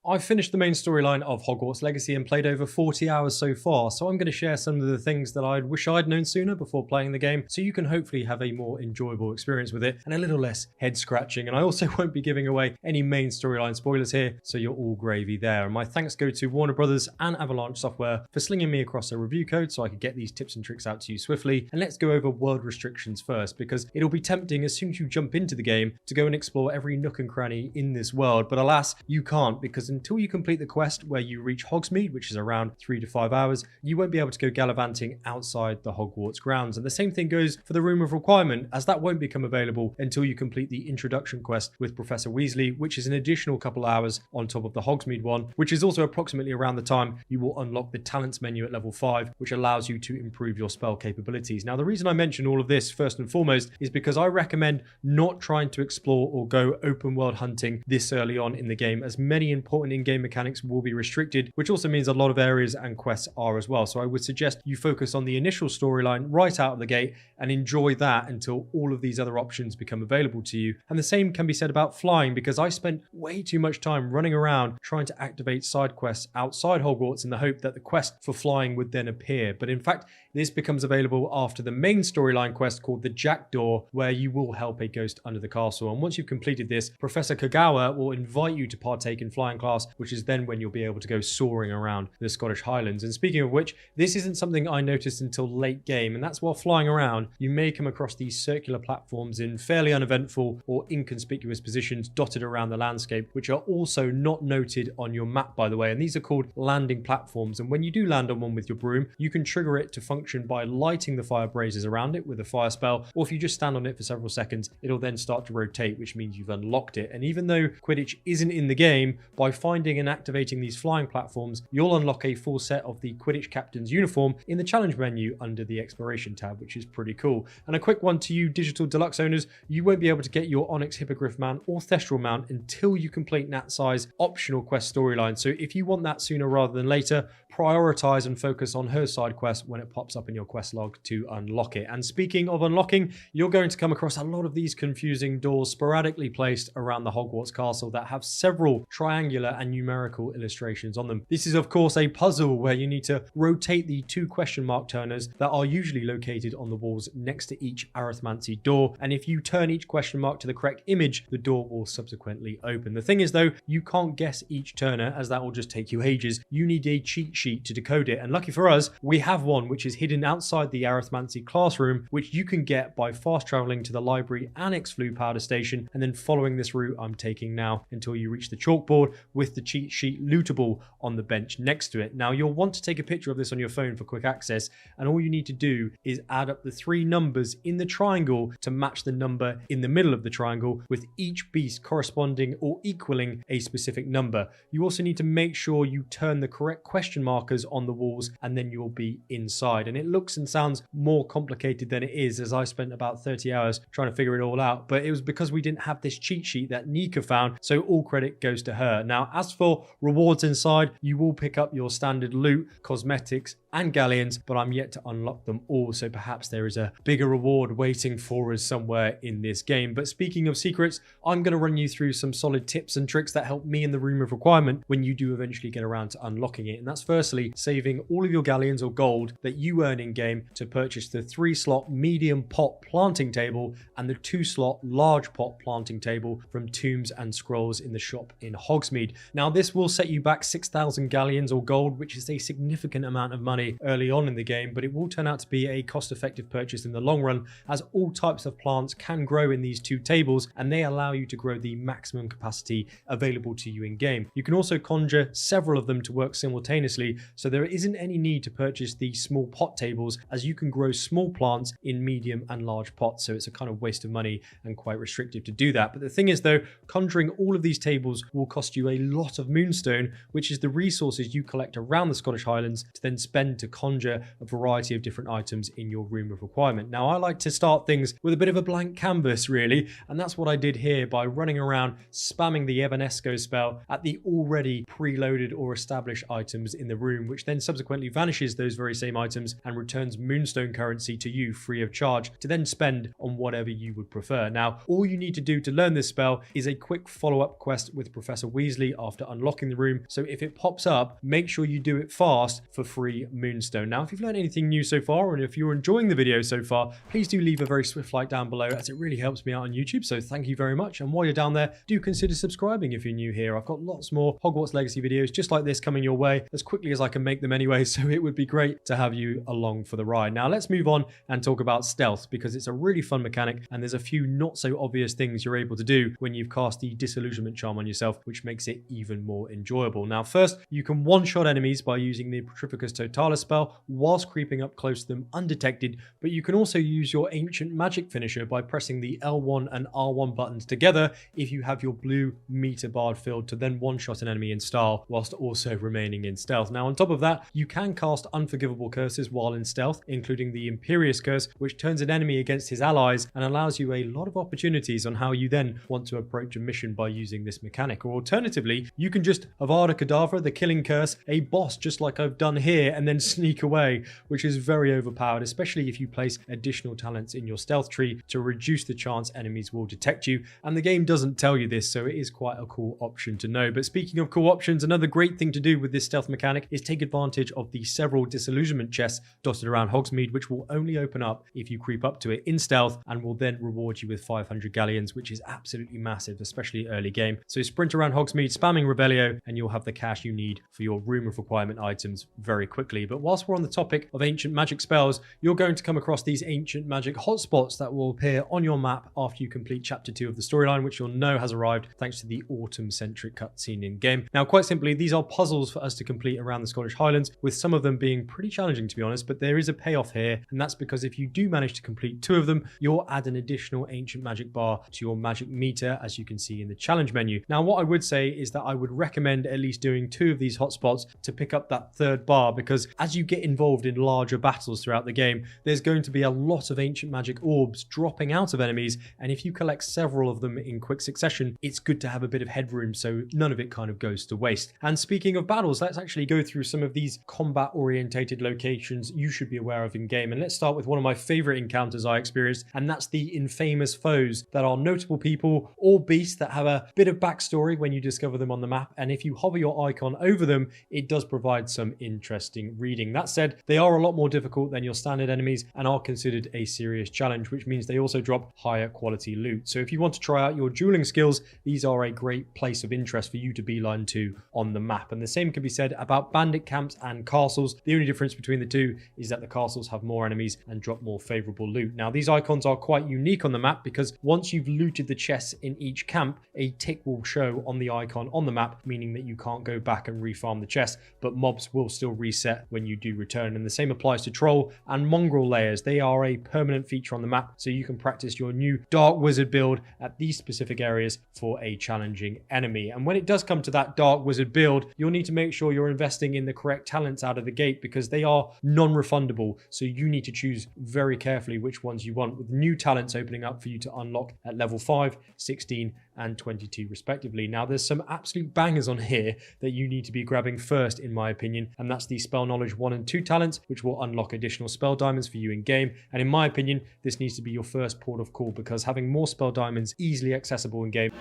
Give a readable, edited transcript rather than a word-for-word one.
I've finished the main storyline of Hogwarts Legacy and played over 40 hours so far, so I'm going to share some of the things that I wish I'd known sooner before playing the game, so you can hopefully have a more enjoyable experience with it and a little less head scratching. And I also won't be giving away any main storyline spoilers here, so you're all gravy there. And my thanks go to Warner Brothers and Avalanche Software for slinging me across a review code so I could get these tips and tricks out to you swiftly. And let's go over world restrictions first, because it'll be tempting as soon as you jump into the game to go and explore every nook and cranny in this world, but alas, you can't, because until you complete the quest where you reach Hogsmeade, which is around 3 to 5 hours, you won't be able to go gallivanting outside the Hogwarts grounds. And the same thing goes for the Room of Requirement, as that won't become available until you complete the introduction quest with Professor Weasley, which is an additional couple hours on top of the Hogsmeade one, which is also approximately around the time you will unlock the talents menu at level 5, which allows you to improve your spell capabilities. Now, the reason I mention all of this first and foremost is because I recommend not trying to explore or go open world hunting this early on in the game, as many important in-game mechanics will be restricted, which also means a lot of areas and quests are as well. So I would suggest you focus on the initial storyline right out of the gate and enjoy that until all of these other options become available to you. And the same can be said about flying, because I spent way too much time running around trying to activate side quests outside Hogwarts in the hope that the quest for flying would then appear. But in fact, this becomes available after the main storyline quest called the Jackdaw, where you will help a ghost under the castle. And once you've completed this, Professor Kagawa will invite you to partake in flying class, which is then when you'll be able to go soaring around the Scottish Highlands. And speaking of which, this isn't something I noticed until late game, and that's while flying around, you may come across these circular platforms in fairly uneventful or inconspicuous positions dotted around the landscape, which are also not noted on your map, by the way. And these are called landing platforms. And when you do land on one with your broom, you can trigger it to function by lighting the fire blazes around it with a fire spell, or if you just stand on it for several seconds, it'll then start to rotate, which means you've unlocked it. And even though Quidditch isn't in the game, by finding and activating these flying platforms, you'll unlock a full set of the Quidditch captain's uniform in the challenge menu under the exploration tab, which is pretty cool. And a quick one to you Digital Deluxe owners, you won't be able to get your Onyx Hippogriff mount or Thestral mount until you complete Nat Si's optional quest storyline. So if you want that sooner rather than later, prioritize and focus on her side quest when it pops up in your quest log to unlock it. And speaking of unlocking, you're going to come across a lot of these confusing doors sporadically placed around the Hogwarts castle that have several triangular and numerical illustrations on them. This is of course a puzzle where you need to rotate the 2 question mark turners that are usually located on the walls next to each arithmancy door, and if you turn each question mark to the correct image, the door will subsequently open. The thing is though, you can't guess each turner, as that will just take you ages. You need a cheat sheet to decode it, and lucky for us, we have one which is hidden outside the arithmancy classroom, which you can get by fast traveling to the library annex Floo powder station and then following this route I'm taking now until you reach the chalkboard with the cheat sheet lootable on the bench next to it. Now you'll want to take a picture of this on your phone for quick access, and all you need to do is add up the 3 numbers in the triangle to match the number in the middle of the triangle, with each beast corresponding or equaling a specific number. You also need to make sure you turn the correct question markers on the walls, and then you'll be inside. And it looks and sounds more complicated than it is, as I spent about 30 hours trying to figure it all out, but it was because we didn't have this cheat sheet that Nika found, so all credit goes to her. Now, as for rewards inside, you will pick up your standard loot, cosmetics, and galleons, but I'm yet to unlock them all, so perhaps there is a bigger reward waiting for us somewhere in this game. But speaking of secrets, I'm going to run you through some solid tips and tricks that help me in the Room of Requirement when you do eventually get around to unlocking it. And that's firstly saving all of your galleons or gold that you earn in game to purchase the 3-slot medium pot planting table and the 2-slot large pot planting table from Tombs and Scrolls in the shop in Hogsmeade. Now this will set you back 6,000 galleons or gold, which is a significant amount of money early on in the game, but it will turn out to be a cost-effective purchase in the long run, as all types of plants can grow in these 2 tables and they allow you to grow the maximum capacity available to you in game. You can also conjure several of them to work simultaneously, so there isn't any need to purchase the small pot tables, as you can grow small plants in medium and large pots, so it's a kind of waste of money and quite restrictive to do that. But the thing is though, conjuring all of these tables will cost you a lot of moonstone, which is the resources you collect around the Scottish Highlands to then spend spend to conjure a variety of different items in your room of requirement. Now, I like to start things with a bit of a blank canvas, really, and that's what I did here by running around spamming the Evanesco spell at the already preloaded or established items in the room, which then subsequently vanishes those very same items and returns moonstone currency to you free of charge to then spend on whatever you would prefer. Now, all you need to do to learn this spell is a quick follow-up quest with Professor Weasley after unlocking the room. So if it pops up, make sure you do it fast for free moonstone. Now, if you've learned anything new so far, and if you're enjoying the video so far, please do leave a very swift like down below, as it really helps me out on YouTube. So thank you very much. And while you're down there, do consider subscribing if you're new here. I've got lots more Hogwarts Legacy videos just like this coming your way as quickly as I can make them anyway. So it would be great to have you along for the ride. Now let's move on and talk about stealth, because it's a really fun mechanic and there's a few not so obvious things you're able to do when you've cast the disillusionment charm on yourself, which makes it even more enjoyable. Now first, you can one-shot enemies by using the Petrificus Totalis spell whilst creeping up close to them undetected, but you can also use your ancient magic finisher by pressing the L1 and R1 buttons together if you have your blue meter bar filled to then one-shot an enemy in style whilst also remaining in stealth. Now on top of that, you can cast unforgivable curses while in stealth, including the Imperious Curse, which turns an enemy against his allies and allows you a lot of opportunities on how you then want to approach a mission by using this mechanic. Or alternatively, you can just Avada Kedavra, the Killing Curse, a boss just like I've done here, and then sneak away, which is very overpowered, especially if you place additional talents in your stealth tree to reduce the chance enemies will detect you. And the game doesn't tell you this, so it is quite a cool option to know. But speaking of cool options, another great thing to do with this stealth mechanic is take advantage of the several disillusionment chests dotted around Hogsmeade, which will only open up if you creep up to it in stealth and will then reward you with 500 galleons, which is absolutely massive, especially early game. So sprint around Hogsmeade spamming Revelio and you'll have the cash you need for your room of requirement items very quickly. But whilst we're on the topic of ancient magic spells, you're going to come across these ancient magic hotspots that will appear on your map after you complete chapter 2 of the storyline, which you'll know has arrived thanks to the autumn-centric cutscene in game. Now, quite simply, these are puzzles for us to complete around the Scottish Highlands, with some of them being pretty challenging to be honest, but there is a payoff here, and that's because if you do manage to complete 2 of them, you'll add an additional ancient magic bar to your magic meter, as you can see in the challenge menu. Now, what I would say is that I would recommend at least doing 2 of these hotspots to pick up that 3rd bar, because as you get involved in larger battles throughout the game, there's going to be a lot of ancient magic orbs dropping out of enemies, and if you collect several of them in quick succession, it's good to have a bit of headroom so none of it kind of goes to waste. And speaking of battles, let's actually go through some of these combat orientated locations you should be aware of in game. And let's start with one of my favorite encounters I experienced, and that's the infamous foes that are notable people or beasts that have a bit of backstory when you discover them on the map, and if you hover your icon over them, it does provide some interesting reading. That said, they are a lot more difficult than your standard enemies and are considered a serious challenge, which means they also drop higher quality loot. So if you want to try out your dueling skills, these are a great place of interest for you to beeline to on the map. And the same can be said about bandit camps and castles. The only difference between the two is that the castles have more enemies and drop more favorable loot. Now, these icons are quite unique on the map because once you've looted the chests in each camp, a tick will show on the icon on the map, meaning that you can't go back and refarm the chest, but mobs will still reset when you do return. And the same applies to troll and mongrel layers. They are a permanent feature on the map, so you can practice your new dark wizard build at these specific areas for a challenging enemy. And when it does come to that dark wizard build, you'll need to make sure you're investing in the correct talents out of the gate, because they are non-refundable, so you need to choose very carefully which ones you want, with new talents opening up for you to unlock at level 5, 16 and 22 respectively. Now, there's some absolute bangers on here that you need to be grabbing first in my opinion, and that's the spell knowledge 1 and 2 talents, which will unlock additional spell diamonds for you in game. And in my opinion, this needs to be your first port of call, because having more spell diamonds easily accessible in game